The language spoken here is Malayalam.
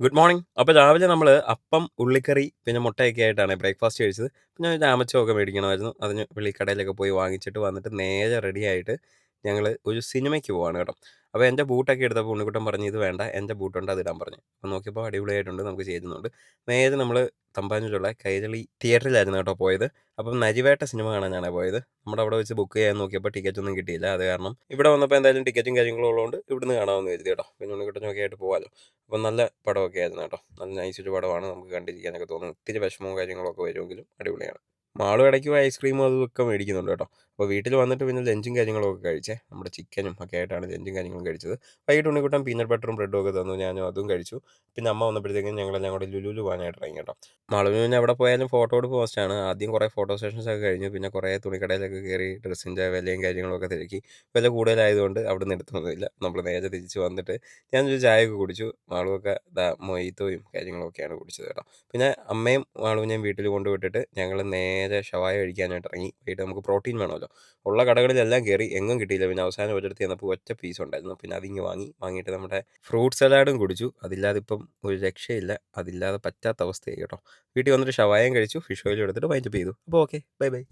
Good morning. അപ്പോൾ രാവിലെ നമ്മൾ അപ്പം, ഉള്ളിക്കറി, പിന്നെ മുട്ടയൊക്കെ ആയിട്ടാണ് ബ്രേക്ക്ഫാസ്റ്റ് കഴിച്ചത്. പിന്നെ ഒരു ചാമച്ചമൊക്കെ മേടിക്കണമായിരുന്നു. അതിന് വെളിക്കടയിലൊക്കെ പോയി വാങ്ങിച്ചിട്ട് വന്നിട്ട് നേരെ റെഡിയായിട്ട് ഞങ്ങൾ ഒരു സിനിമയ്ക്ക് പോവാണ് കേട്ടോ. അപ്പോൾ എൻ്റെ ബൂട്ടൊക്കെ എടുത്തപ്പോൾ ഉണ്ണിക്കുട്ടൻ പറഞ്ഞു, "ഇത് വേണ്ട, എൻ്റെ ബൂട്ടുണ്ട് അതിടാൻ" പറഞ്ഞു. അപ്പോൾ നോക്കിയപ്പോൾ അടിപൊളിയായിട്ടുണ്ട്, നമുക്ക് ചേരുന്നുണ്ട്. നേരെ നമ്മൾ തമ്പാനൂരുള്ള കൈരളി തിയേറ്ററിലായിരുന്നു കേട്ടോ പോയത്. അപ്പം നരിവേട്ട സിനിമ കാണാനാണ് പോയത്. നമ്മുടെ അവിടെ വെച്ച് ബുക്ക് ചെയ്യാൻ നോക്കിയപ്പോൾ ടിക്കറ്റൊന്നും കിട്ടിയില്ല. അത് കാരണം ഇവിടെ വന്നപ്പോൾ എന്തായാലും ടിക്കറ്റും കാര്യങ്ങളും ഉള്ളതുകൊണ്ട് ഇവിടുന്ന് കാണാമെന്ന് കരുതി കേട്ടോ. പിന്നെ ഉണ്ണിക്കുട്ടനൊക്കെ ആയിട്ട് പോകാമല്ലോ. അപ്പം നല്ല പടമൊക്കെ ആയിരുന്നു കേട്ടോ. നല്ല നൈസൊരു പടമാണ്. നമുക്ക് കണ്ടിരിക്കാനൊക്കെ തോന്നും. ഒത്തിരി വിഷമവും കാര്യങ്ങളൊക്കെ വരുമെങ്കിലും അടിപൊളിയാണ്. മാളും ഇടയ്ക്ക് പോയി ഐസ്ക്രീമും അതുമൊക്കെ മേടിക്കുന്നുണ്ട് കേട്ടോ. അപ്പോൾ വീട്ടിൽ വന്നിട്ട് പിന്നെ ലഞ്ചും കാര്യങ്ങളൊക്കെ കഴിച്ചേ. നമ്മുടെ ചിക്കനും ഒക്കെ ആയിട്ടാണ് ലഞ്ചും കാര്യങ്ങളും കഴിച്ചത്. വൈകിട്ട് ഉണ്ണിക്കുട്ടൻ പീനട്ട് ബട്ടറും ബ്രെഡും ഒക്കെ തന്നു. ഞാനും അതും കഴിച്ചു. പിന്നെ അമ്മ വന്നപ്പോഴത്തേക്കും ഞങ്ങളെല്ലാം കൂടെ ലുലുവിൽ പോകാനായിട്ട് ഇറങ്ങി കേട്ടോ. മാളുവിന് പിന്നെ എവിടെ പോയാലും ഫോട്ടോ എടുപ്പ് പോസ്റ്റാണ്. ആദ്യം കുറേ ഫോട്ടോ സെഷൻസ് ഒക്കെ കഴിഞ്ഞു. പിന്നെ കുറേ തുണിക്കടയിലൊക്കെ കയറി ഡ്രസ്സിൻ്റെ വിലയും കാര്യങ്ങളൊക്കെ തിരക്കി. വില കൂടുതലായതുകൊണ്ട് അവിടുന്ന് എടുത്തൊന്നുമില്ല. നമ്മൾ നേരെ തിരിച്ച് വന്നിട്ട് ഞാനൊരു ചായയൊക്കെ കുടിച്ചു. മാളുവൊക്കെ മൊയ്ത്തോയും കാര്യങ്ങളൊക്കെയാണ് കുടിച്ചത് കേട്ടോ. പിന്നെ അമ്മയും മാളുവിനെയും വീട്ടിൽ കൊണ്ടുവിട്ടിട്ട് ഞങ്ങൾ നേരെ ഷവായ കഴിക്കാനായിട്ട് ഇറങ്ങി. വൈകിട്ട് നമുക്ക് പ്രോട്ടീൻ വേണമല്ലോ. ഉള്ള കടകളിലെല്ലാം കയറി, എങ്ങും കിട്ടിയില്ല. പിന്നെ അവസാനം ഒരിടത്ത് ചെന്നപ്പോൾ ഒറ്റ പീസ് ഉണ്ടായിരുന്നു. പിന്നെ അതിങ്ങ് വാങ്ങിയിട്ട് നമ്മുടെ ഫ്രൂട്ട് സലാഡും കുടിച്ചു. അതില്ലാതെ ഇപ്പം ഒരു രക്ഷയില്ല. അതില്ലാതെ പറ്റാത്ത അവസ്ഥയായി കേട്ടോ. വീട്ടിൽ വന്നിട്ട് ഷവായയും കഴിച്ചു. ഫിഷ് ഓയിലും എടുത്തിട്ട് വൈൻഡപ്പ് ചെയ്തു. അപ്പോൾ ഓക്കെ, ബൈ ബൈ.